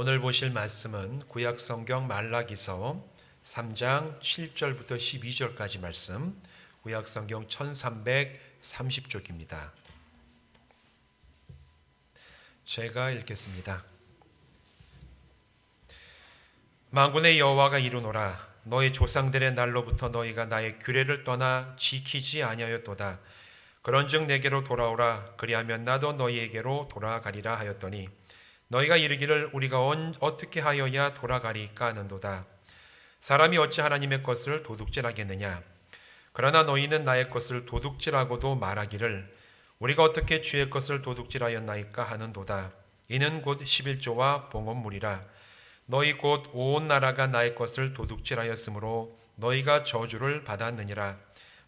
오늘 보실 말씀은 구약성경 말라기서 3장 7절부터 12절까지 말씀, 구약성경 1330쪽입니다. 제가 읽겠습니다. 만군의 여호와가 이르노라. 너희 조상들의 날로부터 너희가 나의 규례를 떠나 지키지 아니하였도다. 그런즉 내게로 돌아오라. 그리하면 나도 너희에게로 돌아가리라 하였더니 너희가 이르기를 우리가 어떻게 하여야 돌아가리까 하는도다. 사람이 어찌 하나님의 것을 도둑질하겠느냐. 그러나 너희는 나의 것을 도둑질하고도 말하기를 우리가 어떻게 주의 것을 도둑질하였나이까 하는도다. 이는 곧 11조와 봉헌물이라. 너희 곧 온 나라가 나의 것을 도둑질하였으므로 너희가 저주를 받았느니라.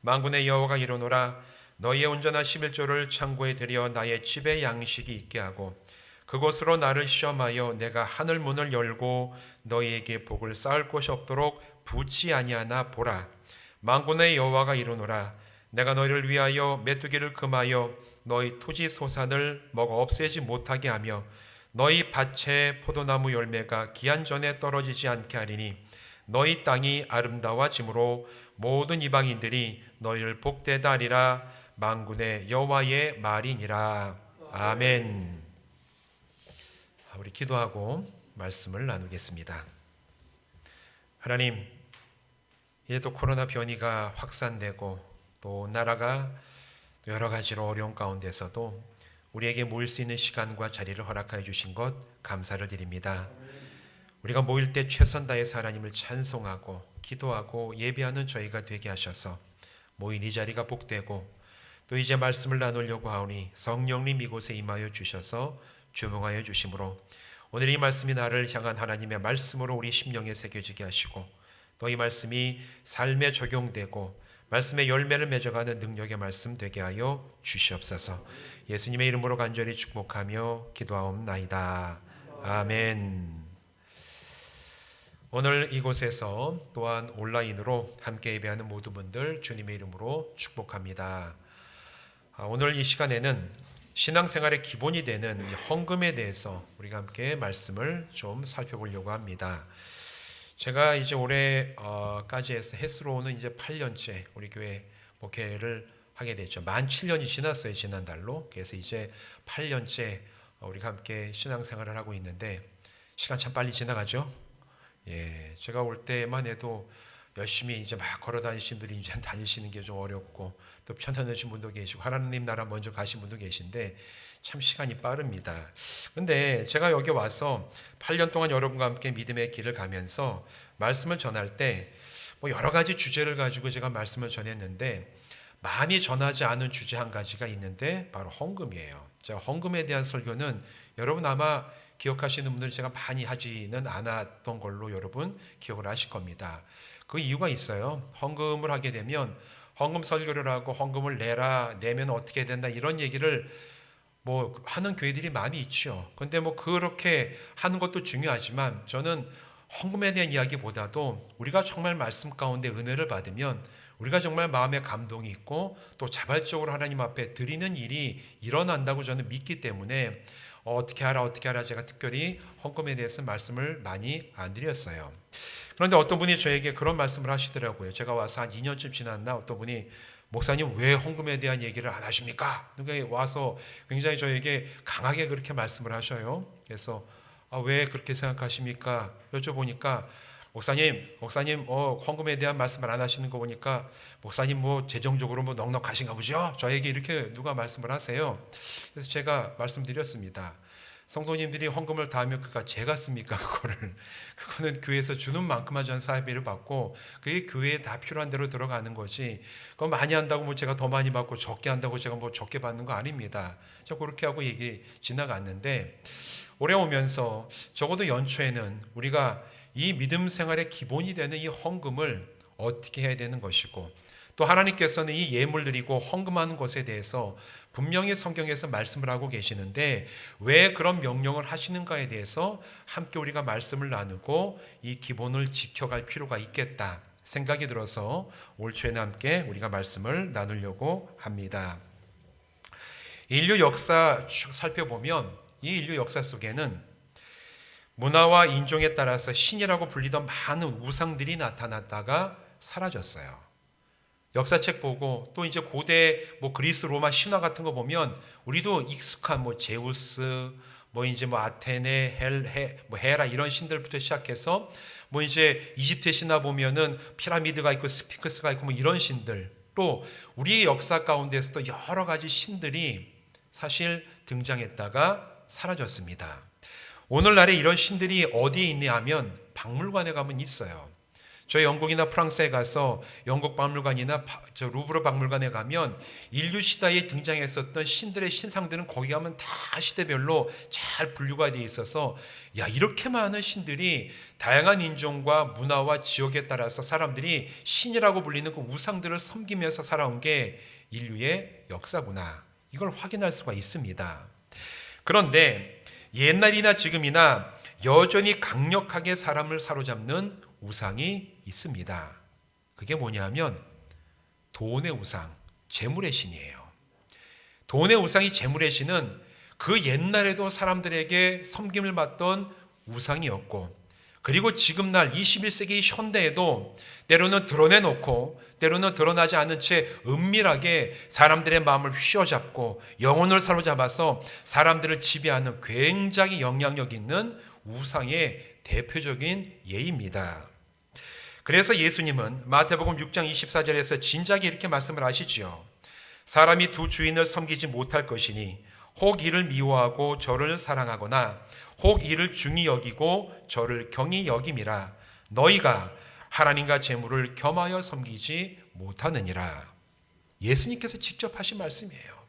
만군의 여호와가 이르노라. 너희의 온전한 11조를 창고에 들여 나의 집에 양식이 있게 하고 그곳으로 나를 시험하여 내가 하늘 문을 열고 너희에게 복을 쌓을 곳이 없도록 붙지 아니하나 보라. 만군의 여호와가 이르노라. 내가 너희를 위하여 메뚜기를 금하여 너희 토지 소산을 먹어 없애지 못하게 하며 너희 밭에 포도나무 열매가 기한 전에 떨어지지 않게 하리니 너희 땅이 아름다워짐으로 모든 이방인들이 너희를 복되다 하리라. 만군의 여호와의 말이니라. 아멘. 우리 기도하고 말씀을 나누겠습니다. 하나님, 이제 또 코로나 변이가 확산되고 또 나라가 여러 가지로 어려운 가운데서도 우리에게 모일 수 있는 시간과 자리를 허락하여 주신 것 감사를 드립니다. 우리가 모일 때 최선 다해서 하나님을 찬송하고 기도하고 예배하는 저희가 되게 하셔서 모인 이 자리가 복되고 또 이제 말씀을 나누려고 하오니 성령님 이곳에 임하여 주셔서 주목하여 주심으로 오늘 이 말씀이 나를 향한 하나님의 말씀으로 우리 심령에 새겨지게 하시고 또 이 말씀이 삶에 적용되고 말씀의 열매를 맺어가는 능력의 말씀 되게 하여 주시옵소서. 예수님의 이름으로 간절히 축복하며 기도하옵나이다. 아멘. 오늘 이곳에서 또한 온라인으로 함께 예배하는 모든 분들 주님의 이름으로 축복합니다. 오늘 이 시간에는 신앙생활의 기본이 되는 헌금에 대해서 우리가 함께 말씀을 좀 살펴보려고 합니다. 제가 이제 올해까지 해서 햇수로는 이제 8년째 우리 교회 목회를 하게 됐죠. 만 7년이 지났어요, 지난달로. 그래서 이제 8년째 우리가 함께 신앙생활을 하고 있는데 시간 참 빨리 지나가죠. 예, 제가 올 때만 해도 열심히 이제 막 걸어 다니신 분들이 이제 다니시는 게 좀 어렵고 또 편찮으신 분도 계시고 하나님 나라 먼저 가신 분도 계신데 참 시간이 빠릅니다. 근데 제가 여기 와서 8년 동안 여러분과 함께 믿음의 길을 가면서 말씀을 전할 때 뭐 여러 가지 주제를 가지고 제가 말씀을 전했는데 많이 전하지 않은 주제 한 가지가 있는데 바로 헌금이에요. 제가 헌금에 대한 설교는 여러분 아마 기억하시는 분들 제가 많이 하지는 않았던 걸로 여러분 기억을 하실 겁니다. 그 이유가 있어요. 헌금을 하게 되면 헌금 설교를 하고 헌금을 내면 어떻게 된다 이런 얘기를 뭐 하는 교회들이 많이 있죠. 근데 뭐 그렇게 하는 것도 중요하지만 저는 헌금에 대한 이야기보다도 우리가 정말 말씀 가운데 은혜를 받으면 우리가 정말 마음에 감동이 있고 또 자발적으로 하나님 앞에 드리는 일이 일어난다고 저는 믿기 때문에 어떻게 하라 제가 특별히 헌금에 대해서 말씀을 많이 안 드렸어요. 그런데 어떤 분이 저에게 그런 말씀을 하시더라고요. 제가 와서 한 2년쯤 지났나 어떤 분이 목사님 왜 헌금에 대한 얘기를 안 하십니까? 그러니까 와서 굉장히 저에게 강하게 그렇게 말씀을 하셔요. 그래서 왜 그렇게 생각하십니까? 여쭤보니까 목사님 헌금에 대한 말씀을 안 하시는 거 보니까 목사님 뭐 재정적으로 뭐 넉넉하신가 보죠? 저에게 이렇게 누가 말씀을 하세요. 그래서 제가 말씀드렸습니다. 성도님들이 헌금을 다 하면 그가 제가 씁니까? 그거는 교회에서 주는 만큼만 저는 사회비를 받고 그게 교회에 다 필요한 대로 들어가는 거지. 그거 많이 한다고 뭐 제가 더 많이 받고 적게 한다고 제가 뭐 적게 받는 거 아닙니다. 저 그렇게 하고 얘기 지나갔는데 올해 오면서 적어도 연초에는 우리가 이 믿음 생활의 기본이 되는 이 헌금을 어떻게 해야 되는 것이고 또 하나님께서는 이 예물 드리고 헌금하는 것에 대해서 분명히 성경에서 말씀을 하고 계시는데 왜 그런 명령을 하시는가에 대해서 함께 우리가 말씀을 나누고 이 기본을 지켜갈 필요가 있겠다 생각이 들어서 올 초에는 함께 우리가 말씀을 나누려고 합니다. 인류 역사 쭉 살펴보면 이 인류 역사 속에는 문화와 인종에 따라서 신이라고 불리던 많은 우상들이 나타났다가 사라졌어요. 역사책 보고 또 이제 고대 그리스 로마 신화 같은 거 보면 우리도 익숙한 제우스 이제 아테네 헤라 이런 신들부터 시작해서 이제 이집트 신화 보면은 피라미드가 있고 스핑크스가 있고 이런 신들, 또 우리의 역사 가운데서도 여러 가지 신들이 사실 등장했다가 사라졌습니다. 오늘날에 이런 신들이 어디에 있냐 하면 박물관에 가면 있어요. 저 영국이나 프랑스에 가서 영국 박물관이나 저 루브르 박물관에 가면 인류 시대에 등장했었던 신들의 신상들은 거기 가면 다 시대별로 잘 분류가 되어 있어서 이렇게 많은 신들이 다양한 인종과 문화와 지역에 따라서 사람들이 신이라고 불리는 그 우상들을 섬기면서 살아온 게 인류의 역사구나, 이걸 확인할 수가 있습니다. 그런데 옛날이나 지금이나 여전히 강력하게 사람을 사로잡는 우상이 있습니다. 그게 뭐냐면 돈의 우상, 재물의 신이에요. 돈의 우상이 재물의 신은 그 옛날에도 사람들에게 섬김을 받던 우상이었고, 그리고 지금날 21세기 현대에도 때로는 드러내놓고 때로는 드러나지 않은 채 은밀하게 사람들의 마음을 휘어잡고 영혼을 사로잡아서 사람들을 지배하는 굉장히 영향력 있는 우상의 대표적인 예입니다. 그래서 예수님은 마태복음 6장 24절에서 진작에 이렇게 말씀을 하시지요. 사람이 두 주인을 섬기지 못할 것이니 혹 이를 미워하고 저를 사랑하거나 혹 이를 중히 여기고 저를 경히 여김이라. 너희가 하나님과 재물을 겸하여 섬기지 못하느니라. 예수님께서 직접 하신 말씀이에요.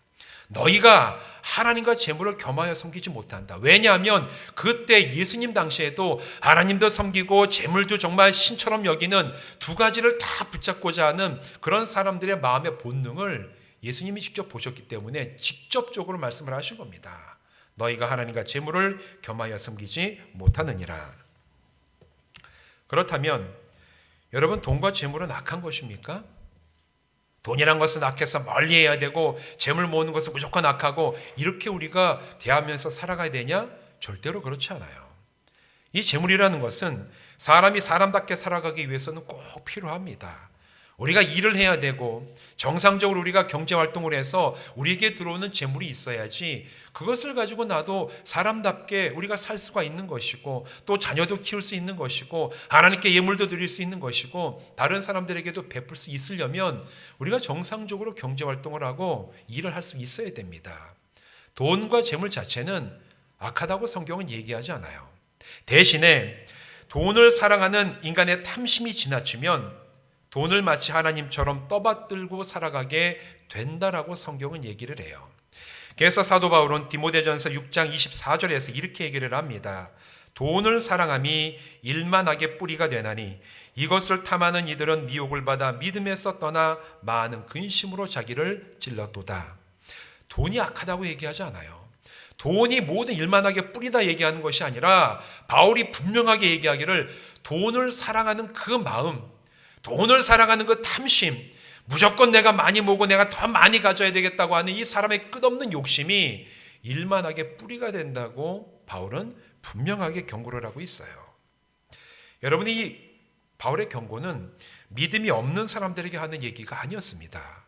너희가 하나님과 재물을 겸하여 섬기지 못한다. 왜냐하면 그때 예수님 당시에도 하나님도 섬기고 재물도 정말 신처럼 여기는 두 가지를 다 붙잡고자 하는 그런 사람들의 마음의 본능을 예수님이 직접 보셨기 때문에 직접적으로 말씀을 하신 겁니다. 너희가 하나님과 재물을 겸하여 섬기지 못하느니라. 그렇다면 여러분, 돈과 재물은 악한 것입니까? 돈이란 것은 악해서 멀리 해야 되고 재물 모으는 것은 무조건 악하고 이렇게 우리가 대하면서 살아가야 되냐? 절대로 그렇지 않아요. 이 재물이라는 것은 사람이 사람답게 살아가기 위해서는 꼭 필요합니다. 우리가 일을 해야 되고 정상적으로 우리가 경제활동을 해서 우리에게 들어오는 재물이 있어야지 그것을 가지고 나도 사람답게 우리가 살 수가 있는 것이고 또 자녀도 키울 수 있는 것이고 하나님께 예물도 드릴 수 있는 것이고 다른 사람들에게도 베풀 수 있으려면 우리가 정상적으로 경제활동을 하고 일을 할 수 있어야 됩니다. 돈과 재물 자체는 악하다고 성경은 얘기하지 않아요. 대신에 돈을 사랑하는 인간의 탐심이 지나치면 돈을 마치 하나님처럼 떠받들고 살아가게 된다라고 성경은 얘기를 해요. 그래서 사도 바울은 디모데전서 6장 24절에서 이렇게 얘기를 합니다. 돈을 사랑함이 일만하게 뿌리가 되나니 이것을 탐하는 이들은 미혹을 받아 믿음에서 떠나 많은 근심으로 자기를 찔렀도다. 돈이 악하다고 얘기하지 않아요. 돈이 모든 일만하게 뿌리다 얘기하는 것이 아니라 바울이 분명하게 얘기하기를 돈을 사랑하는 그 마음, 돈을 사랑하는 그 탐심, 무조건 내가 많이 모으고 내가 더 많이 가져야 되겠다고 하는 이 사람의 끝없는 욕심이 일만하게 뿌리가 된다고 바울은 분명하게 경고를 하고 있어요. 여러분이 이 바울의 경고는 믿음이 없는 사람들에게 하는 얘기가 아니었습니다.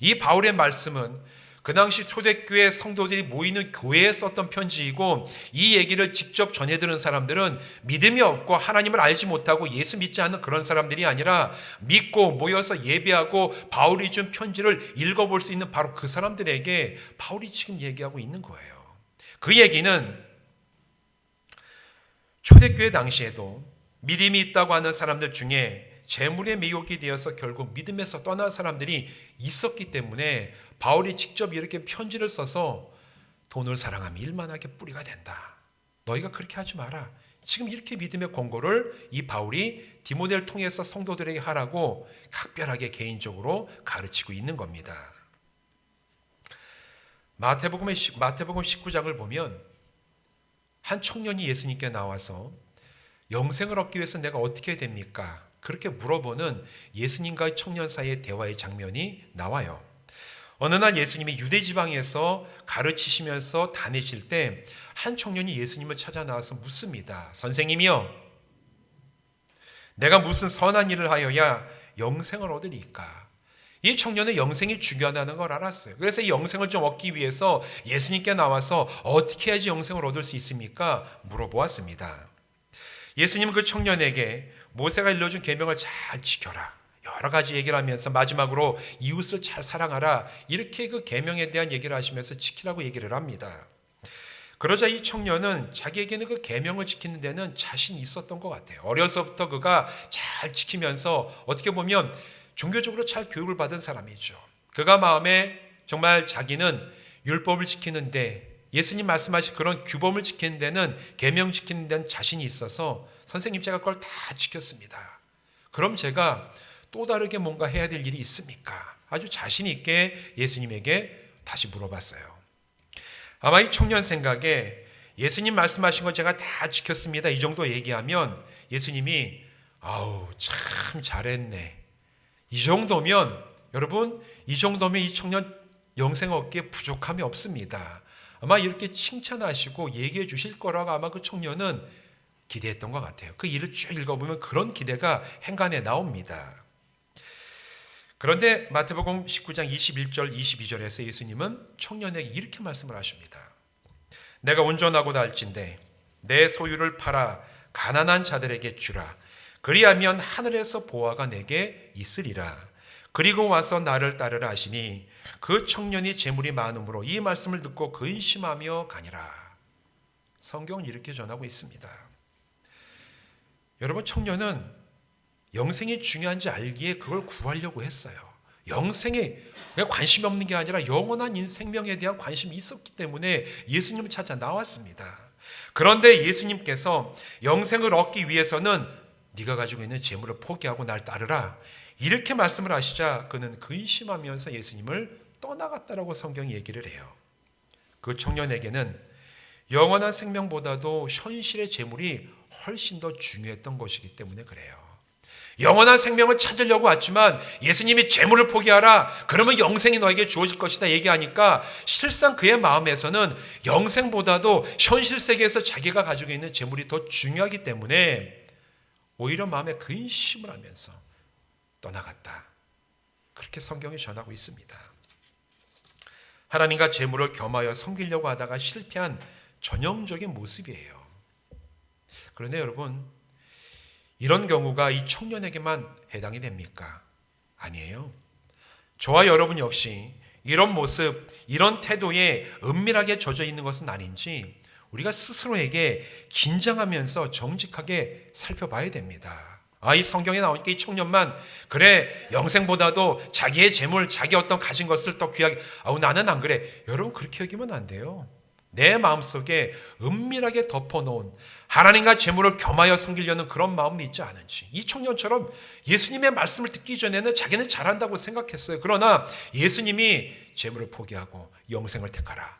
이 바울의 말씀은 그 당시 초대교회 성도들이 모이는 교회에 썼던 편지이고 이 얘기를 직접 전해들은 사람들은 믿음이 없고 하나님을 알지 못하고 예수 믿지 않는 그런 사람들이 아니라 믿고 모여서 예배하고 바울이 준 편지를 읽어볼 수 있는 바로 그 사람들에게 바울이 지금 얘기하고 있는 거예요. 그 얘기는 초대교회 당시에도 믿음이 있다고 하는 사람들 중에 재물의 미혹이 되어서 결국 믿음에서 떠난 사람들이 있었기 때문에 바울이 직접 이렇게 편지를 써서 돈을 사랑하면 일만하게 뿌리가 된다. 너희가 그렇게 하지 마라. 지금 이렇게 믿음의 권고를 이 바울이 디모데를 통해서 성도들에게 하라고 각별하게 개인적으로 가르치고 있는 겁니다. 마태복음 19장을 보면 한 청년이 예수님께 나와서 영생을 얻기 위해서 내가 어떻게 해야 됩니까? 그렇게 물어보는 예수님과의 청년 사이의 대화의 장면이 나와요. 어느 날 예수님이 유대 지방에서 가르치시면서 다니실 때 한 청년이 예수님을 찾아 나와서 묻습니다. 선생님이여, 내가 무슨 선한 일을 하여야 영생을 얻으리까? 이 청년은 영생이 중요하다는 걸 알았어요. 그래서 이 영생을 좀 얻기 위해서 예수님께 나와서 어떻게 해야지 영생을 얻을 수 있습니까? 물어보았습니다. 예수님은 그 청년에게 모세가 일러준 계명을 잘 지켜라, 여러 가지 얘기를 하면서 마지막으로 이웃을 잘 사랑하라, 이렇게 그 계명에 대한 얘기를 하시면서 지키라고 얘기를 합니다. 그러자 이 청년은 자기에게는 그 계명을 지키는 데는 자신이 있었던 것 같아요. 어려서부터 그가 잘 지키면서 어떻게 보면 종교적으로 잘 교육을 받은 사람이죠. 그가 마음에 정말 자기는 율법을 지키는데, 예수님 말씀하신 그런 규범을 지키는 데는, 계명 지키는 데는 자신이 있어서 선생님 제가 그걸 다 지켰습니다. 그럼 제가 또 다르게 뭔가 해야 될 일이 있습니까? 아주 자신 있게 예수님에게 다시 물어봤어요. 아마 이 청년 생각에 예수님 말씀하신 거 제가 다 지켰습니다, 이 정도 얘기하면 예수님이 아우 참 잘했네, 이 정도면, 여러분 이 정도면 이 청년 영생 얻기에 부족함이 없습니다. 아마 이렇게 칭찬하시고 얘기해 주실 거라고 아마 그 청년은 기대했던 것 같아요. 그 일을 쭉 읽어보면 그런 기대가 행간에 나옵니다. 그런데 마태복음 19장 21절 22절에서 예수님은 청년에게 이렇게 말씀을 하십니다. 내가 온전하고자 할진대 내 소유를 팔아 가난한 자들에게 주라. 그리하면 하늘에서 보화가 내게 있으리라. 그리고 와서 나를 따르라 하시니 그 청년이 재물이 많음으로 이 말씀을 듣고 근심하며 가니라. 성경은 이렇게 전하고 있습니다. 여러분, 청년은 영생이 중요한지 알기에 그걸 구하려고 했어요. 영생에 그냥 관심이 없는 게 아니라 영원한 생명에 대한 관심이 있었기 때문에 예수님을 찾아 나왔습니다. 그런데 예수님께서 영생을 얻기 위해서는 네가 가지고 있는 재물을 포기하고 날 따르라, 이렇게 말씀을 하시자 그는 근심하면서 예수님을 떠나갔다라고 성경이 얘기를 해요. 그 청년에게는 영원한 생명보다도 현실의 재물이 훨씬 더 중요했던 것이기 때문에 그래요. 영원한 생명을 찾으려고 왔지만 예수님이 재물을 포기하라, 그러면 영생이 너에게 주어질 것이다 얘기하니까 실상 그의 마음에서는 영생보다도 현실 세계에서 자기가 가지고 있는 재물이 더 중요하기 때문에 오히려 마음에 근심을 하면서 떠나갔다. 그렇게 성경이 전하고 있습니다. 하나님과 재물을 겸하여 섬기려고 하다가 실패한 전형적인 모습이에요. 그런데 여러분, 이런 경우가 이 청년에게만 해당이 됩니까? 아니에요. 저와 여러분 역시 이런 모습, 이런 태도에 은밀하게 젖어 있는 것은 아닌지 우리가 스스로에게 긴장하면서 정직하게 살펴봐야 됩니다. 이 성경에 나오니까 이 청년만 그래 영생보다도 자기의 재물, 자기 어떤 가진 것을 더 귀하게, 나는 안 그래. 여러분 그렇게 여기면 안 돼요. 내 마음속에 은밀하게 덮어놓은 하나님과 재물을 겸하여 섬기려는 그런 마음이 있지 않은지, 이 청년처럼 예수님의 말씀을 듣기 전에는 자기는 잘한다고 생각했어요. 그러나 예수님이 재물을 포기하고 영생을 택하라,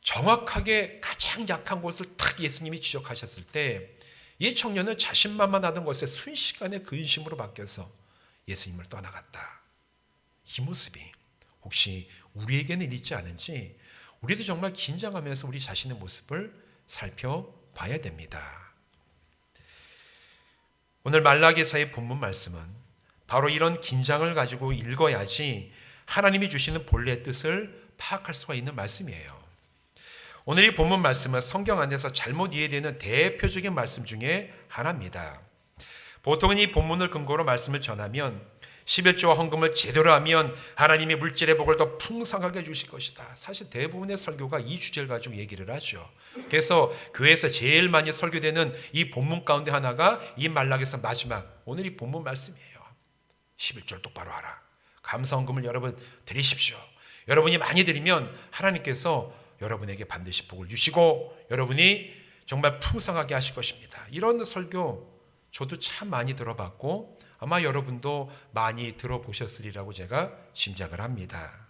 정확하게 가장 약한 곳을 탁 예수님이 지적하셨을 때 이 청년은 자신만만하던 것에 순식간에 근심으로 바뀌어서 예수님을 떠나갔다. 이 모습이 혹시 우리에게는 있지 않은지 우리도 정말 긴장하면서 우리 자신의 모습을 살펴봐야 됩니다. 오늘 말라기서의 본문 말씀은 바로 이런 긴장을 가지고 읽어야지 하나님이 주시는 본래의 뜻을 파악할 수가 있는 말씀이에요. 오늘 이 본문 말씀은 성경 안에서 잘못 이해되는 대표적인 말씀 중에 하나입니다. 보통은 이 본문을 근거로 말씀을 전하면 11조와 헌금을 제대로 하면 하나님이 물질의 복을 더 풍성하게 주실 것이다. 사실 대부분의 설교가 이 주제를 가지고 얘기를 하죠. 그래서 교회에서 제일 많이 설교되는 이 본문 가운데 하나가 이 말라기서 마지막 오늘 이 본문 말씀이에요. 11조를 똑바로 하라. 감사 헌금을 여러분 드리십시오. 여러분이 많이 드리면 하나님께서 여러분에게 반드시 복을 주시고 여러분이 정말 풍성하게 하실 것입니다. 이런 설교 저도 참 많이 들어봤고 아마 여러분도 많이 들어보셨으리라고 제가 짐작을 합니다.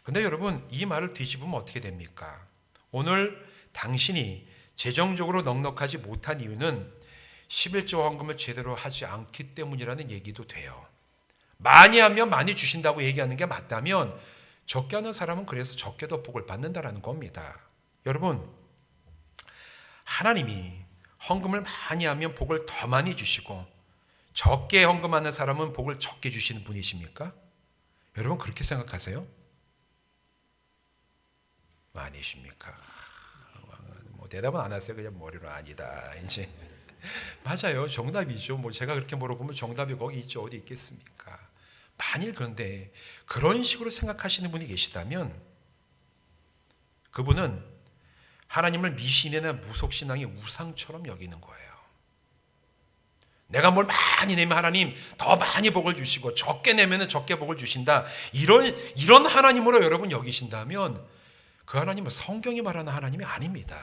그런데 여러분, 이 말을 뒤집으면 어떻게 됩니까? 오늘 당신이 재정적으로 넉넉하지 못한 이유는 11조 헌금을 제대로 하지 않기 때문이라는 얘기도 돼요. 많이 하면 많이 주신다고 얘기하는 게 맞다면 적게 하는 사람은 그래서 적게 더 복을 받는다라는 겁니다. 여러분, 하나님이 헌금을 많이 하면 복을 더 많이 주시고 적게 헌금하는 사람은 복을 적게 주시는 분이십니까? 여러분 그렇게 생각하세요? 아니십니까? 뭐 대답은 안 하세요. 그냥 머리로 아니다. 이제 맞아요. 정답이죠. 뭐 제가 그렇게 물어보면 정답이 거기 있죠. 어디 있겠습니까? 만일 그런데 그런 식으로 생각하시는 분이 계시다면 그분은 하나님을 미신이나 무속신앙의 우상처럼 여기는 거예요. 내가 뭘 많이 내면 하나님 더 많이 복을 주시고 적게 내면 적게 복을 주신다. 이런 하나님으로 여러분 여기신다면 그 하나님은 성경이 말하는 하나님이 아닙니다.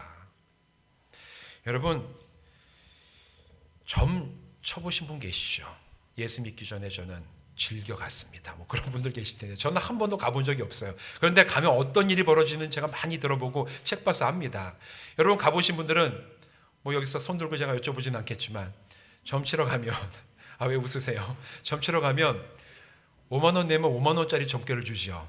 여러분 점 쳐보신 분 계시죠? 예수 믿기 전에 저는 즐겨 갔습니다. 뭐 그런 분들 계실 텐데 저는 한 번도 가본 적이 없어요. 그런데 가면 어떤 일이 벌어지는 제가 많이 들어보고 책 봐서 압니다. 여러분 가보신 분들은 뭐 여기서 손 들고 제가 여쭤보진 않겠지만 점 치러 가면 왜 웃으세요? 점 치러 가면 5만 원 내면 5만 원짜리 점괘를 주죠.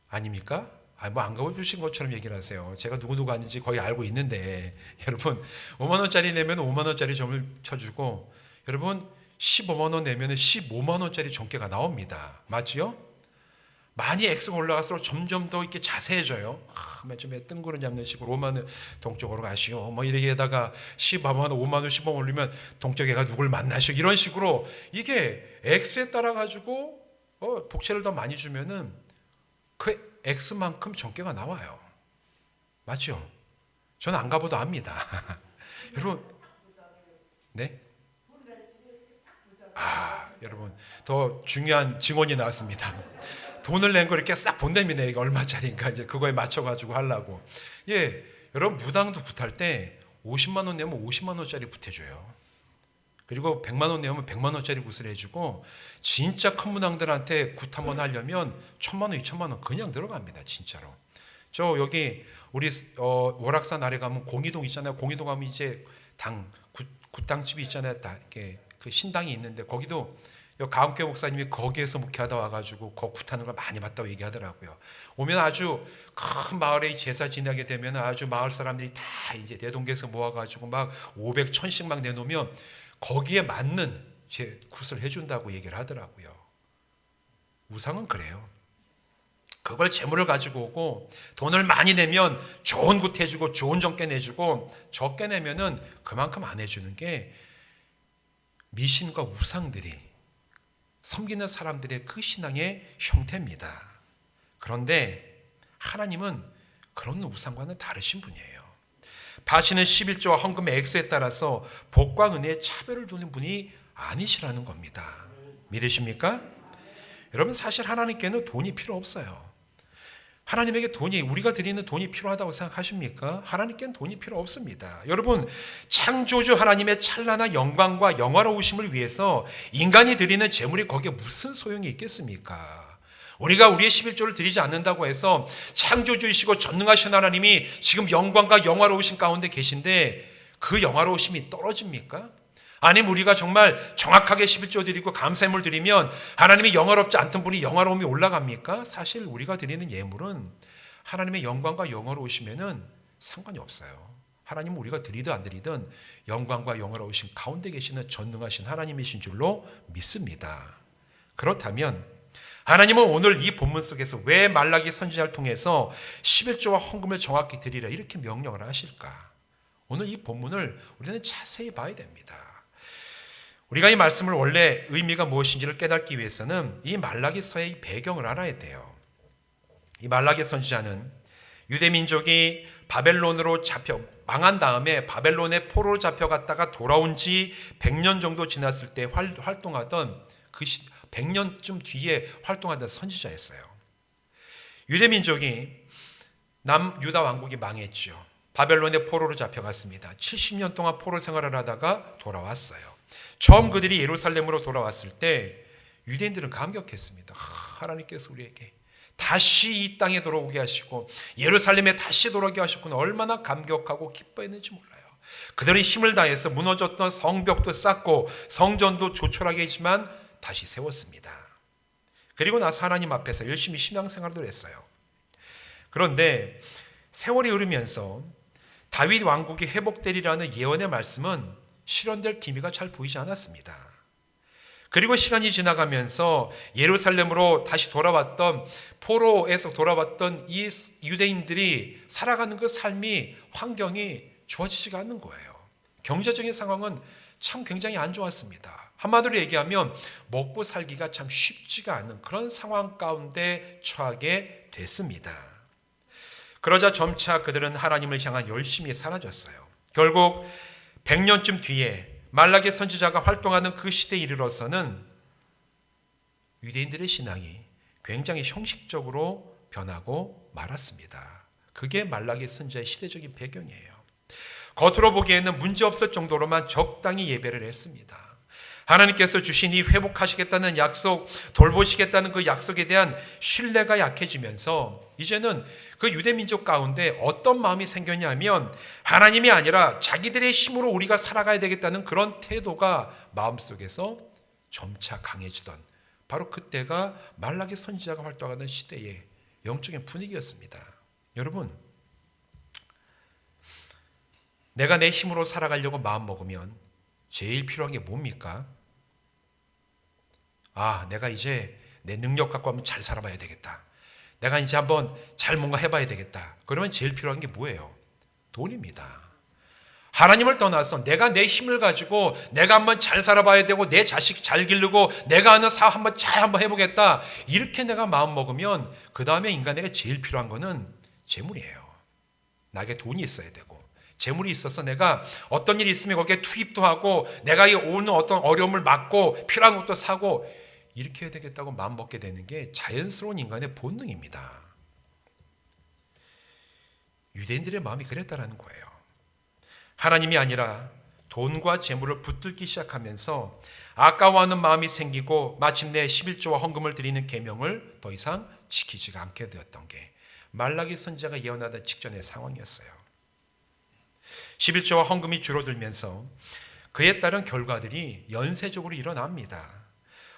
아닙니까? 뭐 안 가보신 것처럼 얘기를 하세요. 제가 누구누구 아닌지 거의 알고 있는데 여러분 5만 원짜리 내면 5만 원짜리 점을 쳐주고 여러분 15만 원 내면 15만 원짜리 점괘가 나옵니다. 맞지요? 많이 X가 올라갈수록 점점 더 이렇게 자세해져요. 맨 처음에 뜬구름 잡는 식으로 5만 원 동쪽으로 가시오. 뭐 이렇게 하다가 15만 원, 5만 원, 10만 원 올리면 동쪽에가 누굴 만나시오. 이런 식으로 이게 X에 따라 가지고 복채를 더 많이 주면은 그 X만큼 점괘가 나와요. 맞죠? 저는 안 가봐도 압니다. 여러분, 네? 여러분 더 중요한 증언이 나왔습니다. 돈을 낸 거 이렇게 싹 본답니다. 이게 얼마짜리인가 이제 그거에 맞춰가지고 하려고. 예, 여러분 무당도 굿할 때 50만 원 내면 50만 원짜리 굿해줘요. 그리고 100만 원 내면 100만 원짜리 굿을 해주고 진짜 큰 무당들한테 굿 한번 하려면 1000만 원, 2000만 원 그냥 들어갑니다. 진짜로. 저 여기 우리 월악산 아래 가면 공이동 있잖아요. 공이동 가면 이제 굿당집이 있잖아요. 다 이렇게 그 신당이 있는데 거기도 가운교 목사님이 거기에서 목회하다 와가지고 거 굿하는 걸 많이 봤다고 얘기하더라고요. 오면 아주 큰 마을에 제사 지내게 되면 아주 마을 사람들이 다 이제 대동교에서 모아가지고 막 500, 1000씩 막 내놓으면 거기에 맞는 제 굿을 해준다고 얘기를 하더라고요. 우상은 그래요. 그걸 재물을 가지고 오고 돈을 많이 내면 좋은 굿 해주고 좋은 점괘 내주고 적게 내면은 그만큼 안 해주는 게 미신과 우상들이 섬기는 사람들의 그 신앙의 형태입니다. 그런데 하나님은 그런 우상과는 다르신 분이에요. 바치는 11조와 헌금의 액수에 따라서 복과 은혜의 차별을 두는 분이 아니시라는 겁니다. 믿으십니까? 여러분 사실 하나님께는 돈이 필요 없어요. 하나님에게 우리가 드리는 돈이 필요하다고 생각하십니까? 하나님께는 돈이 필요 없습니다. 여러분 창조주 하나님의 찬란한 영광과 영화로우심을 위해서 인간이 드리는 재물이 거기에 무슨 소용이 있겠습니까? 우리가 우리의 11조를 드리지 않는다고 해서 창조주이시고 전능하신 하나님이 지금 영광과 영화로우심 가운데 계신데 그 영화로우심이 떨어집니까? 아니면 우리가 정말 정확하게 11조 드리고 감사함을 드리면 하나님이 영화롭지 않던 분이 영화로움이 올라갑니까? 사실 우리가 드리는 예물은 하나님의 영광과 영화로우시면은 상관이 없어요. 하나님은 우리가 드리든 안 드리든 영광과 영화로우신 가운데 계시는 전능하신 하나님이신 줄로 믿습니다. 그렇다면 하나님은 오늘 이 본문 속에서 왜 말라기 선지자를 통해서 11조와 헌금을 정확히 드리라 이렇게 명령을 하실까? 오늘 이 본문을 우리는 자세히 봐야 됩니다. 우리가 이 말씀을 원래 의미가 무엇인지를 깨닫기 위해서는 이 말라기서의 배경을 알아야 돼요. 이 말라기 선지자는 유대민족이 바벨론으로 망한 다음에 바벨론의 포로로 잡혀갔다가 돌아온 지 100년 정도 지났을 때 활동하던 그 100년쯤 뒤에 활동하던 선지자였어요. 유대민족이 남유다 왕국이 망했죠. 바벨론의 포로로 잡혀갔습니다. 70년 동안 포로 생활을 하다가 돌아왔어요. 처음 그들이 예루살렘으로 돌아왔을 때 유대인들은 감격했습니다. 하나님께서 우리에게 다시 이 땅에 돌아오게 하시고 예루살렘에 다시 돌아오게 하셨구나. 얼마나 감격하고 기뻐했는지 몰라요. 그들이 힘을 다해서 무너졌던 성벽도 쌓고 성전도 조촐하게 했지만 다시 세웠습니다. 그리고 나서 하나님 앞에서 열심히 신앙생활도 했어요. 그런데 세월이 흐르면서 다윗 왕국이 회복되리라는 예언의 말씀은 실현될 기미가 잘 보이지 않았습니다. 그리고 시간이 지나가면서 예루살렘으로 다시 돌아왔던, 포로에서 돌아왔던 이 유대인들이 살아가는 그 삶이, 환경이 좋아지지가 않는 거예요. 경제적인 상황은 참 굉장히 안 좋았습니다. 한마디로 얘기하면 먹고 살기가 참 쉽지가 않은 그런 상황 가운데 처하게 됐습니다. 그러자 점차 그들은 하나님을 향한 열심이 사라졌어요. 결국 100년쯤 뒤에 말라기 선지자가 활동하는 그 시대에 이르러서는 유대인들의 신앙이 굉장히 형식적으로 변하고 말았습니다. 그게 말라기 선지자의 시대적인 배경이에요. 겉으로 보기에는 문제없을 정도로만 적당히 예배를 했습니다. 하나님께서 주신 이 회복하시겠다는 약속, 돌보시겠다는 그 약속에 대한 신뢰가 약해지면서 이제는 그 유대 민족 가운데 어떤 마음이 생겼냐면 하나님이 아니라 자기들의 힘으로 우리가 살아가야 되겠다는 그런 태도가 마음속에서 점차 강해지던, 바로 그때가 말라기 선지자가 활동하는 시대의 영적인 분위기였습니다. 여러분, 내가 내 힘으로 살아가려고 마음먹으면 제일 필요한 게 뭡니까? 내가 이제 내 능력 갖고 한번 잘 살아봐야 되겠다. 내가 이제 한번 잘 뭔가 해봐야 되겠다. 그러면 제일 필요한 게 뭐예요? 돈입니다. 하나님을 떠나서 내가 내 힘을 가지고 내가 한번 잘 살아봐야 되고 내 자식 잘 기르고 내가 하는 사업 한번 잘 한번 해보겠다. 이렇게 내가 마음 먹으면 그 다음에 인간에게 제일 필요한 거는 재물이에요. 나에게 돈이 있어야 되고 재물이 있어서 내가 어떤 일이 있으면 거기에 투입도 하고 내가 오는 어떤 어려움을 막고 필요한 것도 사고 이렇게 해야 되겠다고 마음먹게 되는 게 자연스러운 인간의 본능입니다. 유대인들의 마음이 그랬다라는 거예요. 하나님이 아니라 돈과 재물을 붙들기 시작하면서 아까워하는 마음이 생기고 마침내 11조와 헌금을 드리는 계명을 더 이상 지키지가 않게 되었던 게 말라기 선지자가 예언하던 직전의 상황이었어요. 11조와 헌금이 줄어들면서 그에 따른 결과들이 연쇄적으로 일어납니다.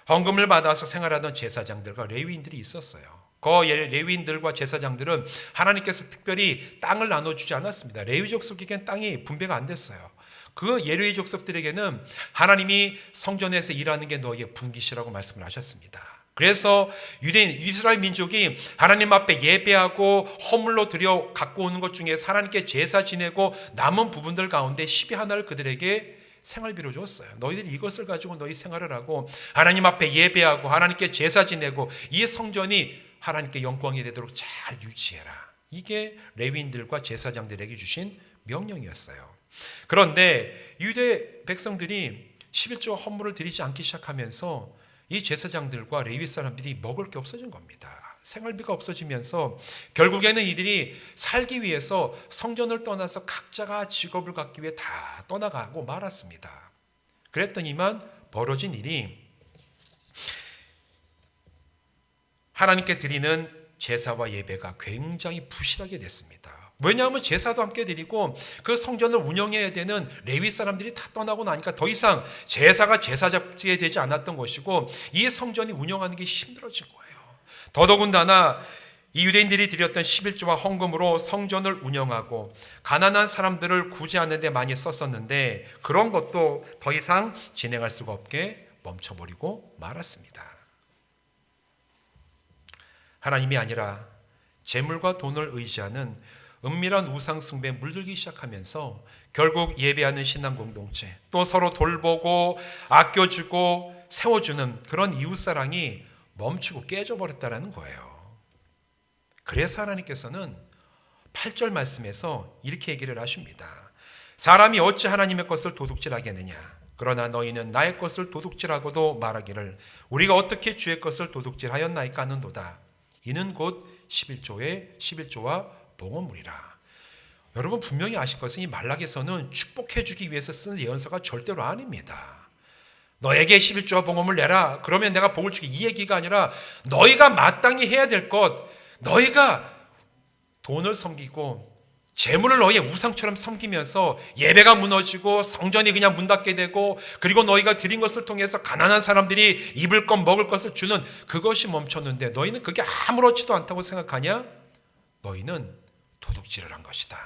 헌금을 받아서 생활하던 제사장들과 레위인들이 있었어요. 그 레위인들과 제사장들은 하나님께서 특별히 땅을 나눠주지 않았습니다. 레위 족속에겐 땅이 분배가 안 됐어요. 그 레위 족속들에게는 하나님이 성전에서 일하는 게 너희의 분깃이라고 말씀을 하셨습니다. 그래서 이스라엘 민족이 하나님 앞에 예배하고 허물로 드려 갖고 오는 것 중에 하나님께 제사 지내고 남은 부분들 가운데 10의 하나를 그들에게 생활비로 줬어요. 너희들이 이것을 가지고 너희 생활을 하고 하나님 앞에 예배하고 하나님께 제사 지내고 이 성전이 하나님께 영광이 되도록 잘 유지해라. 이게 레위인들과 제사장들에게 주신 명령이었어요. 그런데 유대 백성들이 11조 헌물을 드리지 않기 시작하면서 이 제사장들과 레위 사람들이 먹을 게 없어진 겁니다. 생활비가 없어지면서 결국에는 이들이 살기 위해서 성전을 떠나서 각자가 직업을 갖기 위해 다 떠나가고 말았습니다. 그랬더니만 벌어진 일이 하나님께 드리는 제사와 예배가 굉장히 부실하게 됐습니다. 왜냐하면 제사도 함께 드리고 그 성전을 운영해야 되는 레위 사람들이 다 떠나고 나니까 더 이상 제사가 제사 잡게 되지 않았던 것이고 이 성전이 운영하는 게 힘들어진 거예요. 더더군다나 이 유대인들이 드렸던 11조와 헌금으로 성전을 운영하고 가난한 사람들을 구제하는 데 많이 썼었는데 그런 것도 더 이상 진행할 수가 없게 멈춰버리고 말았습니다. 하나님이 아니라 재물과 돈을 의지하는 은밀한 우상 숭배에 물들기 시작하면서 결국 예배하는 신앙 공동체, 또 서로 돌보고 아껴주고 세워주는 그런 이웃사랑이 멈추고 깨져버렸다는 거예요. 그래서 하나님께서는 8절 말씀에서 이렇게 얘기를 하십니다. 사람이 어찌 하나님의 것을 도둑질하겠느냐. 그러나 너희는 나의 것을 도둑질하고도 말하기를 우리가 어떻게 주의 것을 도둑질하였나이까 하는도다. 이는 곧 11조와 봉헌물이라. 여러분 분명히 아실 것은 이 말락에서는 축복해 주기 위해서 쓰는 예언서가 절대로 아닙니다. 너에게 11조와 봉헌물 내라. 그러면 내가 복을 주기, 이 얘기가 아니라 너희가 마땅히 해야 될 것, 너희가 돈을 섬기고 재물을 너희의 우상처럼 섬기면서 예배가 무너지고 성전이 그냥 문 닫게 되고, 그리고 너희가 드린 것을 통해서 가난한 사람들이 입을 것 먹을 것을 주는 그것이 멈췄는데 너희는 그게 아무렇지도 않다고 생각하냐? 너희는 도둑질을 한 것이다.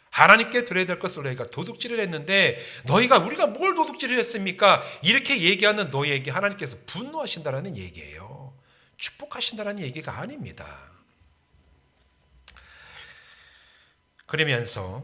하나님께 드려야 될 것을 너희가 도둑질을 했는데 우리가 뭘 도둑질을 했습니까? 이렇게 얘기하는 너희에게 하나님께서 분노하신다라는 얘기예요. 축복하신다라는 얘기가 아닙니다. 그러면서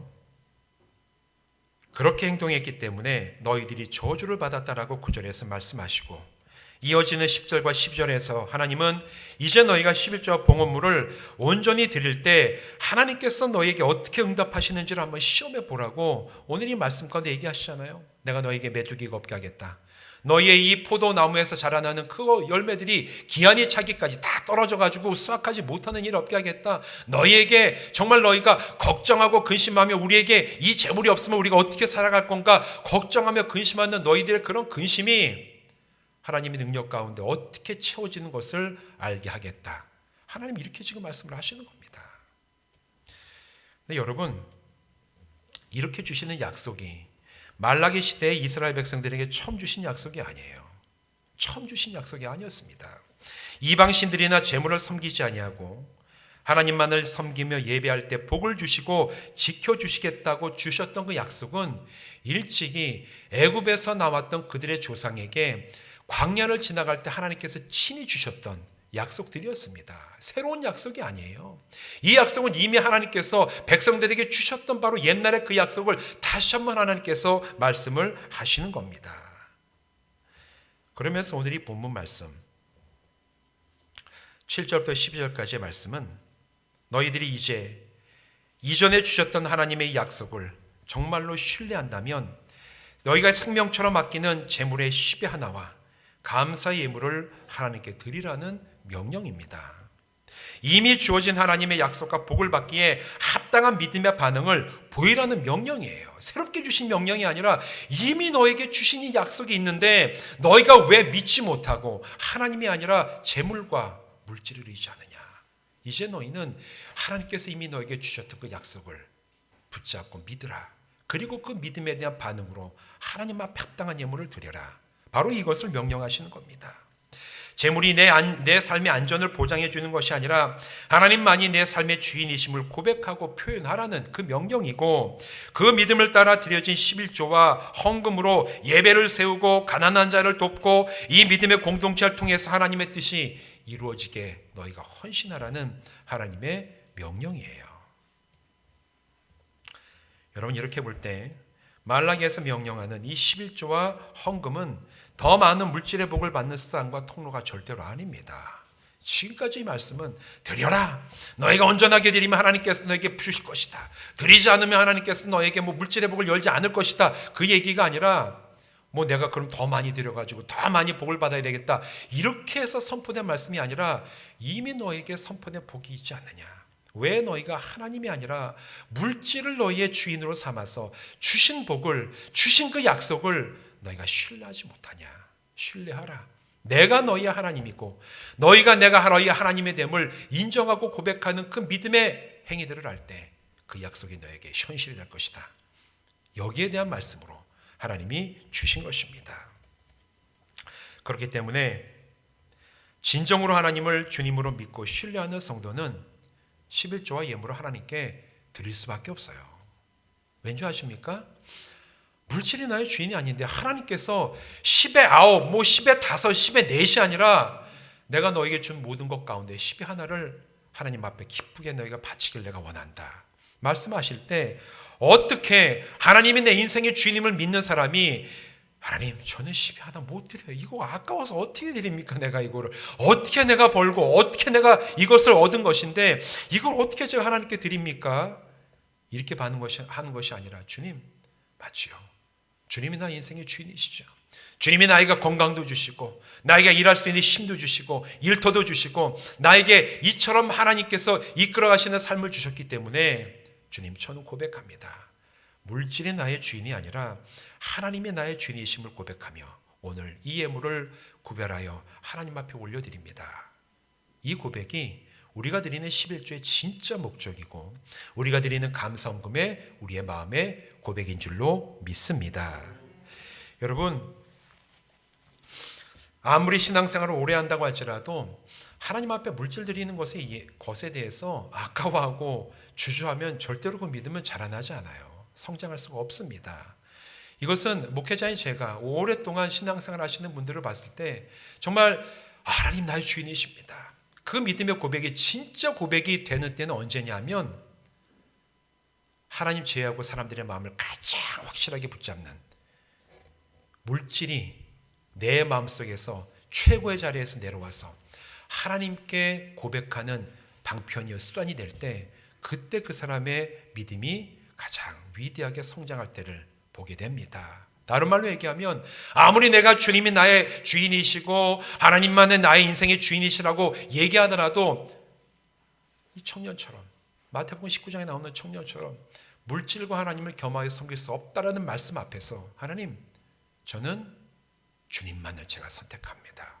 그렇게 행동했기 때문에 너희들이 저주를 받았다라고 9절에서 말씀하시고, 이어지는 10절과 12절에서 하나님은 이제 너희가 11조와 봉헌물을 온전히 드릴 때 하나님께서 너희에게 어떻게 응답하시는지를 한번 시험해 보라고 오늘 이 말씀 가운데 얘기하시잖아요. 내가 너희에게 메뚜기가 없게 하겠다. 너희의 이 포도나무에서 자라나는 그 열매들이 기한이 차기까지 다 떨어져 가지고 수확하지 못하는 일 없게 하겠다. 너희에게 정말 너희가 걱정하고 근심하며 우리에게 이 재물이 없으면 우리가 어떻게 살아갈 건가 걱정하며 근심하는 너희들의 그런 근심이 하나님의 능력 가운데 어떻게 채워지는 것을 알게 하겠다. 하나님 이렇게 지금 말씀을 하시는 겁니다. 근데 여러분, 이렇게 주시는 약속이 말라기 시대에 이스라엘 백성들에게 처음 주신 약속이 아니에요. 처음 주신 약속이 아니었습니다. 이방신들이나 재물을 섬기지 아니하고 하나님만을 섬기며 예배할 때 복을 주시고 지켜주시겠다고 주셨던 그 약속은 일찍이 애굽에서 나왔던 그들의 조상에게 광야를 지나갈 때 하나님께서 친히 주셨던 약속들이었습니다. 새로운 약속이 아니에요. 이 약속은 이미 하나님께서 백성들에게 주셨던 바로 옛날의 그 약속을 다시 한번 하나님께서 말씀을 하시는 겁니다. 그러면서 오늘 이 본문 말씀 7절부터 12절까지의 말씀은 너희들이 이제 이전에 주셨던 하나님의 약속을 정말로 신뢰한다면 너희가 생명처럼 아끼는 재물의 10의 하나와 감사의 예물을 하나님께 드리라는 명령입니다. 이미 주어진 하나님의 약속과 복을 받기에 합당한 믿음의 반응을 보이라는 명령이에요. 새롭게 주신 명령이 아니라 이미 너에게 주신 이 약속이 있는데 너희가 왜 믿지 못하고 하나님이 아니라 재물과 물질을 의지하느냐. 이제 너희는 하나님께서 이미 너에게 주셨던 그 약속을 붙잡고 믿으라. 그리고 그 믿음에 대한 반응으로 하나님 앞에 합당한 예물을 드려라. 바로 이것을 명령하시는 겁니다. 재물이 내 삶의 안전을 보장해 주는 것이 아니라 하나님만이 내 삶의 주인이심을 고백하고 표현하라는 그 명령이고, 그 믿음을 따라 드려진 11조와 헌금으로 예배를 세우고 가난한 자를 돕고 이 믿음의 공동체를 통해서 하나님의 뜻이 이루어지게 너희가 헌신하라는 하나님의 명령이에요. 여러분, 이렇게 볼 때 말라기에서 명령하는 이 11조와 헌금은 더 많은 물질의 복을 받는 수단과 통로가 절대로 아닙니다. 지금까지 이 말씀은 드려라. 너희가 온전하게 드리면 하나님께서 너에게 주실 것이다. 드리지 않으면 하나님께서 너에게 물질의 복을 열지 않을 것이다. 그 얘기가 아니라 내가 그럼 더 많이 드려가지고 더 많이 복을 받아야 되겠다. 이렇게 해서 선포된 말씀이 아니라 이미 너에게 선포된 복이 있지 않느냐. 왜 너희가 하나님이 아니라 물질을 너희의 주인으로 삼아서 주신 복을, 주신 그 약속을 너희가 신뢰하지 못하냐. 신뢰하라. 내가 너희의 하나님이고 너희가 내가 너희의 하나님의 됨을 인정하고 고백하는 그 믿음의 행위들을 할 때 그 약속이 너에게 현실이 될 것이다. 여기에 대한 말씀으로 하나님이 주신 것입니다. 그렇기 때문에 진정으로 하나님을 주님으로 믿고 신뢰하는 성도는 11조와 예물을 하나님께 드릴 수밖에 없어요. 왠지 아십니까? 물질이 나의 주인이 아닌데 하나님께서 10의 9, 10의 5, 10의 4이 아니라 내가 너에게 준 모든 것 가운데 10의 하나를 하나님 앞에 기쁘게 너희가 바치길 내가 원한다. 말씀하실 때 어떻게 하나님이 내 인생의 주인임을 믿는 사람이 하나님 저는 10의 하나 못 드려요. 이거 아까워서 어떻게 드립니까? 내가 이거를 어떻게 내가 벌고 어떻게 내가 이것을 얻은 것인데 이걸 어떻게 제가 하나님께 드립니까? 이렇게 하는 것이 아니라 주님 맞지요. 주님이 나 인생의 주인이시죠. 주님이 나에게 건강도 주시고 나에게 일할 수 있는 힘도 주시고 일터도 주시고 나에게 이처럼 하나님께서 이끌어 가시는 삶을 주셨기 때문에 주님 저는 고백합니다. 물질이 나의 주인이 아니라 하나님이 나의 주인이심을 고백하며 오늘 이 예물을 구별하여 하나님 앞에 올려드립니다. 이 고백이 우리가 드리는 11조의 진짜 목적이고 우리가 드리는 감사헌금의 우리의 마음의 고백인 줄로 믿습니다. 여러분, 아무리 신앙생활을 오래 한다고 할지라도 하나님 앞에 물질 드리는 것에 대해서 아까워하고 주저하면 절대로 그 믿음은 자라나지 않아요. 성장할 수가 없습니다. 이것은 목회자인 제가 오랫동안 신앙생활 하시는 분들을 봤을 때 정말 하나님 나의 주인이십니다. 그 믿음의 고백이 진짜 고백이 되는 때는 언제냐면 하나님 제외하고 사람들의 마음을 가장 확실하게 붙잡는 물질이 내 마음속에서 최고의 자리에서 내려와서 하나님께 고백하는 방편이요 수단이 될 때 그때 그 사람의 믿음이 가장 위대하게 성장할 때를 보게 됩니다. 다른 말로 얘기하면 아무리 내가 주님이 나의 주인이시고 하나님만의 나의 인생의 주인이시라고 얘기하더라도 이 청년처럼 마태복음 19장에 나오는 청년처럼 물질과 하나님을 겸하여 섬길 수 없다라는 말씀 앞에서 하나님 저는 주님만을 제가 선택합니다.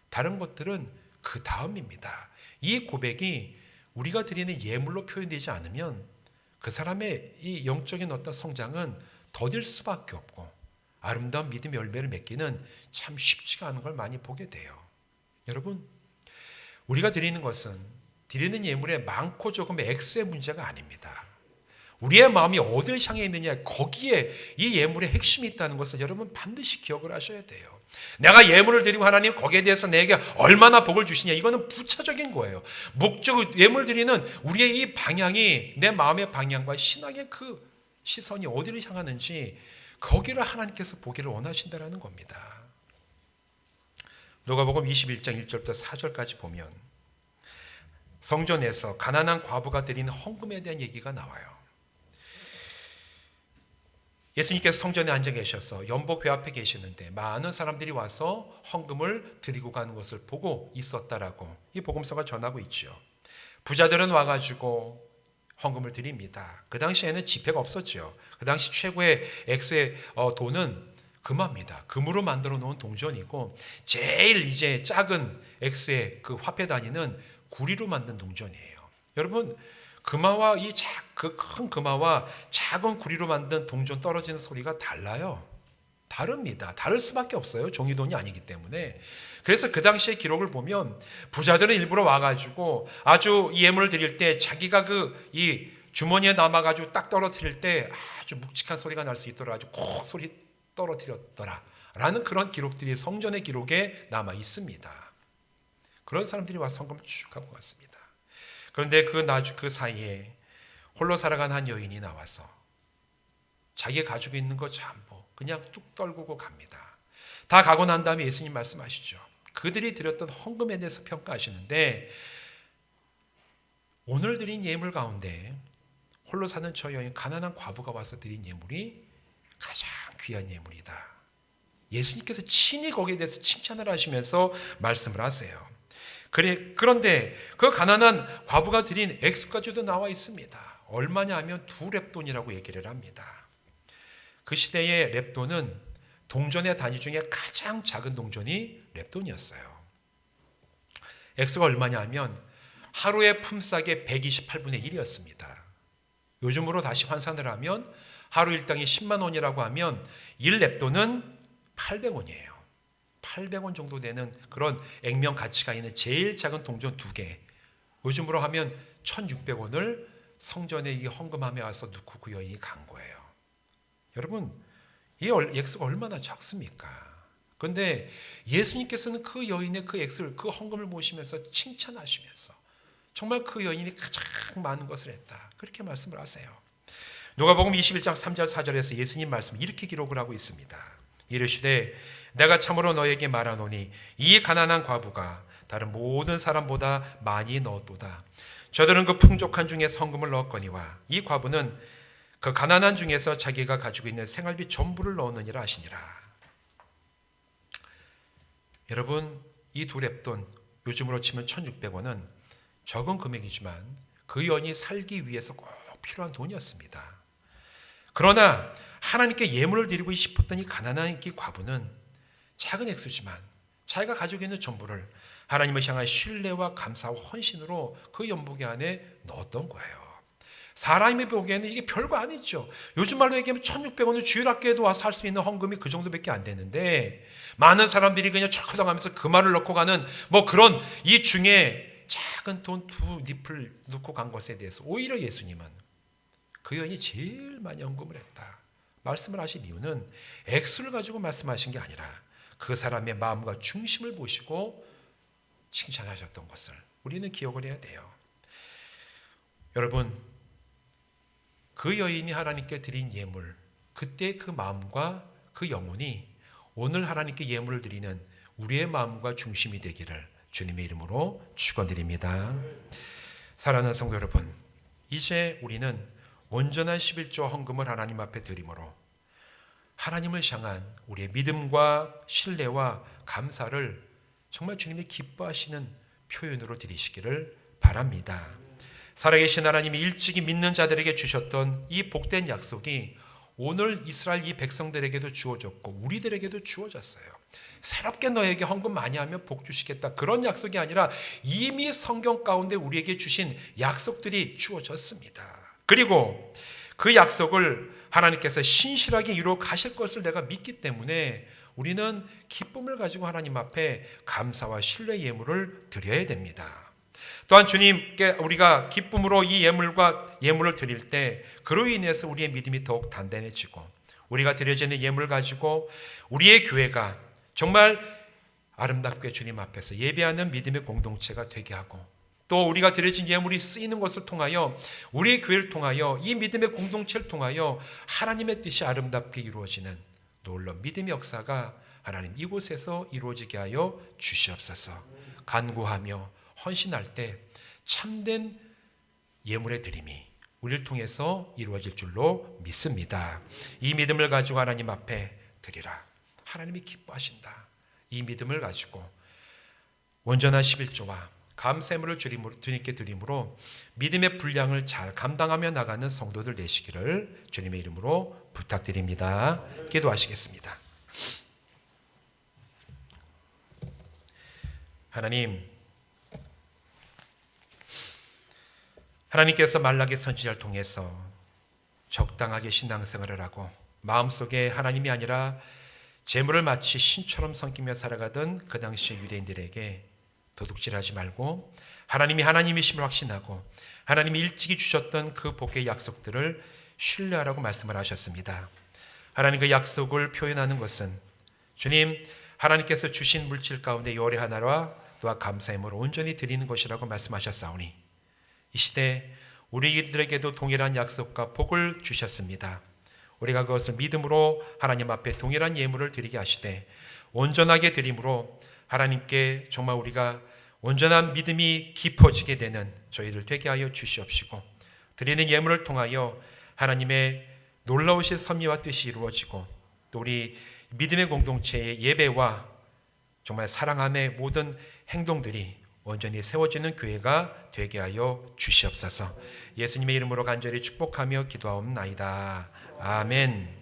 다른 것들은 그 다음입니다. 이 고백이 우리가 드리는 예물로 표현되지 않으면 그 사람의 이 영적인 어떤 성장은 더딜 수밖에 없고 아름다운 믿음의 열매를 맺기는 참 쉽지가 않은 걸 많이 보게 돼요. 여러분, 우리가 드리는 것은 드리는 예물의 많고 적음의 액수의 문제가 아닙니다. 우리의 마음이 어디를 향해 있느냐, 거기에 이 예물의 핵심이 있다는 것을 여러분 반드시 기억을 하셔야 돼요. 내가 예물을 드리고 하나님 거기에 대해서 내게 얼마나 복을 주시냐, 이거는 부차적인 거예요. 예물 드리는 우리의 이 방향이 내 마음의 방향과 신앙의 그 시선이 어디를 향하는지 거기를 하나님께서 보기를 원하신다는 겁니다. 누가복음 21장 1절부터 4절까지 보면 성전에서 가난한 과부가 드리는 헌금에 대한 얘기가 나와요. 예수님께서 성전에 앉아 계셔서 연복궤 앞에 계시는데 많은 사람들이 와서 헌금을 드리고 가는 것을 보고 있었다라고 이 복음서가 전하고 있죠. 부자들은 와가지고 헌금을 드립니다. 그 당시에는 지폐가 없었죠. 그 당시 최고의 액수의 돈은 금화입니다. 금으로 만들어 놓은 동전이고 제일 이제 작은 액수의 그 화폐 단위는 구리로 만든 동전이에요. 여러분, 금화와 그 큰 금화와 작은 구리로 만든 동전 떨어지는 소리가 달라요. 다릅니다. 다를 수밖에 없어요. 종이돈이 아니기 때문에. 그래서 그 당시의 기록을 보면 부자들은 일부러 와가지고 아주 이 예물을 드릴 때 자기가 이 주머니에 남아가지고 딱 떨어뜨릴 때 아주 묵직한 소리가 날 수 있도록 아주 콕 소리 떨어뜨렸더라 라는 그런 기록들이 성전의 기록에 남아 있습니다. 그런 사람들이 와서 헌금을 쭉 하고 갔습니다. 그런데 그 사이에 홀로 살아간 한 여인이 나와서 자기가 가지고 있는 거 전부 그냥 뚝 떨구고 갑니다. 다 가고 난 다음에 예수님 말씀하시죠. 그들이 드렸던 헌금에 대해서 평가하시는데 오늘 드린 예물 가운데 홀로 사는 저 여인 가난한 과부가 와서 드린 예물이 가장 귀한 예물이다. 예수님께서 친히 거기에 대해서 칭찬을 하시면서 말씀을 하세요. 그런데 그 가난한 과부가 드린 액수까지도 나와 있습니다. 얼마냐 하면 2렙돈이라고 얘기를 합니다. 그 시대의 렙돈은 동전의 단위 중에 가장 작은 동전이 렙돈이었어요. 액수가 얼마냐 하면 하루의 품삯의 128분의 1이었습니다. 요즘으로 다시 환산을 하면 하루 일당이 10만 원이라고 하면 1렙돈은 800원이에요. 800원 정도 되는 그런 액면 가치가 있는 제일 작은 동전 2개. 요즘으로 하면 1600원을 성전에 이 헌금함에 와서 넣고 그 여인이 간 거예요. 여러분, 이 액수가 얼마나 작습니까? 그런데 예수님께서는 그 여인의 그 액수를, 그 헌금을 보시면서 칭찬하시면서 정말 그 여인이 가장 많은 것을 했다, 그렇게 말씀을 하세요. 누가복음 21장 3절 4절에서 예수님 말씀 이렇게 기록을 하고 있습니다. 이르시되 내가 참으로 너에게 말하노니 이 가난한 과부가 다른 모든 사람보다 많이 넣었도다. 저들은 그 풍족한 중에 헌금을 넣었거니와 이 과부는 그 가난한 중에서 자기가 가지고 있는 생활비 전부를 넣었느니라 하시니라. 여러분, 이 2렙돈, 요즘으로 치면 1600원은 적은 금액이지만 그 여인이 살기 위해서 꼭 필요한 돈이었습니다. 그러나 하나님께 예물을 드리고 싶었던 이 가난한 이 과부는 작은 액수지만 자기가 가지고 있는 전부를 하나님을 향한 신뢰와 감사와 헌신으로 그 연복의 안에 넣었던 거예요. 사람이 보기에는 이게 별거 아니죠. 요즘 말로 얘기하면 1,600원을 주일학교에도 와서 할 수 있는 헌금이 그 정도밖에 안 되는데, 많은 사람들이 그냥 철커덩하면서 그 말을 넣고 가는 뭐 그런 이 중에 작은 돈 2잎을 넣고 간 것에 대해서 오히려 예수님은 그 여인이 제일 많이 헌금을 했다 말씀을 하신 이유는 액수를 가지고 말씀하신 게 아니라 그 사람의 마음과 중심을 보시고 칭찬하셨던 것을 우리는 기억을 해야 돼요. 여러분, 그 여인이 하나님께 드린 예물, 그때 그 마음과 그 영혼이 오늘 하나님께 예물을 드리는 우리의 마음과 중심이 되기를 주님의 이름으로 축원드립니다. 사랑하는 성도 여러분, 이제 우리는 온전한 11조 헌금을 하나님 앞에 드림으로 하나님을 향한 우리의 믿음과 신뢰와 감사를 정말 주님이 기뻐하시는 표현으로 드리시기를 바랍니다. 살아계신 하나님이 일찍이 믿는 자들에게 주셨던 이 복된 약속이 오늘 이스라엘 이 백성들에게도 주어졌고 우리들에게도 주어졌어요. 새롭게 너에게 헌금 많이 하면 복 주시겠다, 그런 약속이 아니라 이미 성경 가운데 우리에게 주신 약속들이 주어졌습니다. 그리고 그 약속을 하나님께서 신실하게 이루어 가실 것을 내가 믿기 때문에 우리는 기쁨을 가지고 하나님 앞에 감사와 신뢰 예물을 드려야 됩니다. 또한 주님께 우리가 기쁨으로 이 예물을 드릴 때 그로 인해서 우리의 믿음이 더욱 단단해지고 우리가 드려지는 예물을 가지고 우리의 교회가 정말 아름답게 주님 앞에서 예배하는 믿음의 공동체가 되게 하고, 또 우리가 드려진 예물이 쓰이는 것을 통하여 우리의 교회를 통하여 이 믿음의 공동체를 통하여 하나님의 뜻이 아름답게 이루어지는 놀라운 믿음의 역사가 하나님 이곳에서 이루어지게 하여 주시옵소서. 간구하며 헌신할 때 참된 예물의 드림이 우리를 통해서 이루어질 줄로 믿습니다. 이 믿음을 가지고 하나님 앞에 드리라. 하나님이 기뻐하신다. 이 믿음을 가지고 온전한 11조와 감사물을 주님께 드림으로 믿음의 분량을 잘 감당하며 나가는 성도들 되시기를 주님의 이름으로 부탁드립니다. 기도하시겠습니다. 하나님께서 말라기 선지자를 통해서 적당하게 신앙생활을 하고 마음속에 하나님이 아니라 재물을 마치 신처럼 섬기며 살아가던 그 당시의 유대인들에게 도둑질하지 말고 하나님이 하나님이심을 확신하고 하나님이 일찍이 주셨던 그 복의 약속들을 신뢰하라고 말씀을 하셨습니다. 하나님 그 약속을 표현하는 것은 주님 하나님께서 주신 물질 가운데 요리 하나와 또한 감사함으로 온전히 드리는 것이라고 말씀하셨사오니 이 시대 우리들에게도 동일한 약속과 복을 주셨습니다. 우리가 그것을 믿음으로 하나님 앞에 동일한 예물을 드리게 하시되 온전하게 드림으로 하나님께 정말 우리가 온전한 믿음이 깊어지게 되는 저희들 되게 하여 주시옵시고, 드리는 예물을 통하여 하나님의 놀라우신 섭리와 뜻이 이루어지고 또 우리 믿음의 공동체의 예배와 정말 사랑함의 모든 행동들이 온전히 세워지는 교회가 되게 하여 주시옵소서. 예수님의 이름으로 간절히 축복하며 기도하옵나이다. 아멘.